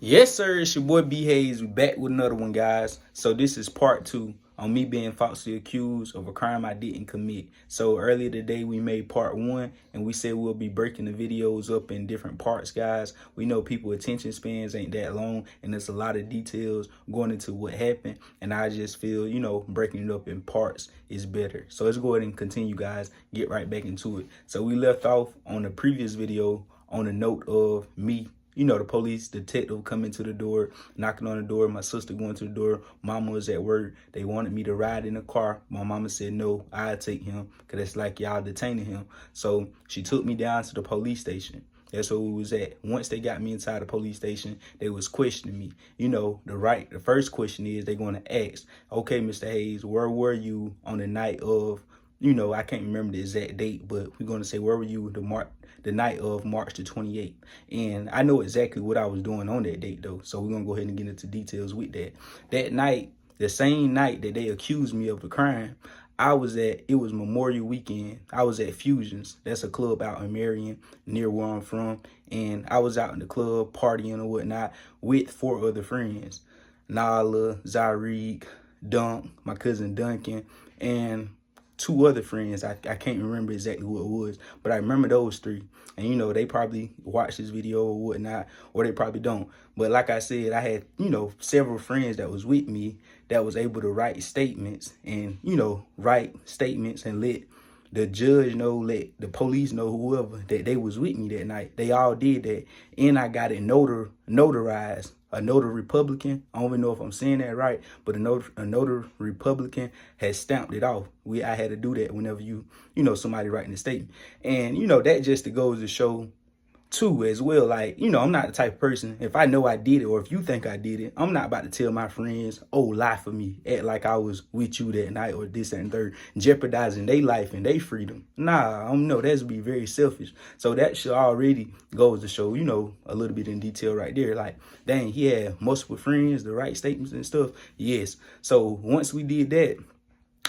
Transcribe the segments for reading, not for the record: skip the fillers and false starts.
Yes, sir. It's your boy B Hayes. We back with another one, guys. So this is part 2 on me being falsely accused of a crime I didn't commit. So earlier today we made part 1, and we said we'll be breaking the videos up in different parts, guys. We know people attention spans ain't that long, and there's a lot of details going into what happened. And I just feel, breaking it up in parts is better. So let's go ahead and continue, guys. Get right back into it. So we left off on the previous video on a note of me. The police detective coming to the door, knocking on the door, my sister going to the door, mama was at work. They wanted me to ride in the car. My mama said, no, I'll take him because it's like y'all detaining him. So she took me down to the police station. That's where we was at. Once they got me inside the police station, they was questioning me. The first question is they going to ask, okay, Mr. Hayes, where were you on the night of, I can't remember the exact date, but we're going to say, where were you the night of March the 28th? And I know exactly what I was doing on that date, though. So we're going to go ahead and get into details with that. That night, the same night that they accused me of the crime, it was Memorial Weekend. I was at Fusions. That's a club out in Marion, near where I'm from. And I was out in the club partying or whatnot with 4 other friends. Nala, Zarik, Dunk, my cousin Duncan, and 2 other friends. I can't remember exactly who it was, but I remember those 3. And, they probably watch this video or whatnot, or they probably don't. But like I said, I had, several friends that was with me that was able to write statements and, let the judge know, let the police know, whoever, that they was with me that night. They all did that. And I got it notarized. A notary Republican, I don't even know if I'm saying that right, but a notary Republican has stamped it off. I had to do that whenever somebody writing a statement. And, that just goes to show too as well, like, I'm not the type of person, if I know I did it, or if you think I did it, I'm not about to tell my friends, oh, lie for me, act like I was with you that night, or this and third, jeopardizing their life and their freedom. Nah, I don't know, that's be very selfish. So that should already goes to show, a little bit in detail right there, like, dang, he had multiple friends to write statements and stuff. Yes. So once we did that,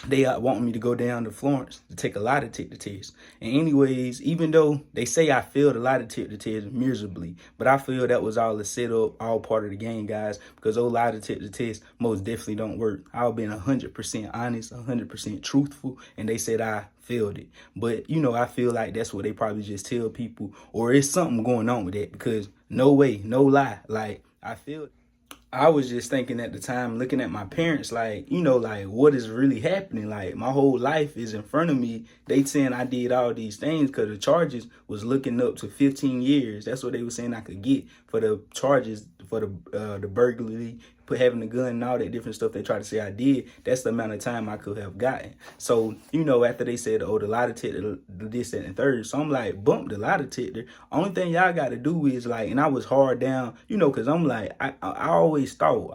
they want me to go down to Florence to take a lie detector test. And anyways, even though they say I failed a lie detector test miserably, but I feel that was all a setup, all part of the game, guys, because those lie detector tests most definitely don't work. I've been 100% honest, 100% truthful, and they said I failed it. But, I feel like that's what they probably just tell people, or it's something going on with that, because no way, no lie, like, I failed it. I was just thinking at the time, looking at my parents, like, like, what is really happening? Like, my whole life is in front of me. They saying I did all these things because the charges was looking up to 15 years. That's what they were saying I could get for the charges, for the burglary, having the gun and all that different stuff they try to say I did. That's the amount of time I could have gotten. So, after they said, oh, the lie detector, this, that, and third. So I'm like, bump the lie detector. Only thing y'all got to do is like, and I was hard down, because I'm like, I always thought,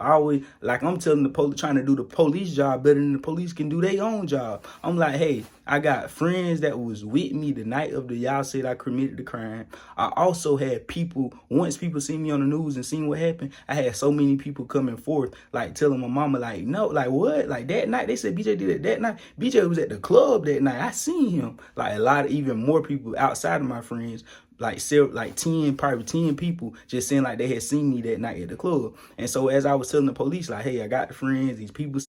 like, I'm telling the police, trying to do the police job better than the police can do their own job. I'm like, hey, I got friends that was with me the night of the y'all said I committed the crime. I also had people, once people see me on the news and seen what happened, I had so many people coming forth, like telling my mama, like, no, like, what? Like, that night, they said BJ did it that night. BJ was at the club that night. I seen him. Like, a lot of even more people outside of my friends, like 10, probably 10 people just saying like they had seen me that night at the club. And so as I was telling the police, like, hey, I got the friends, these people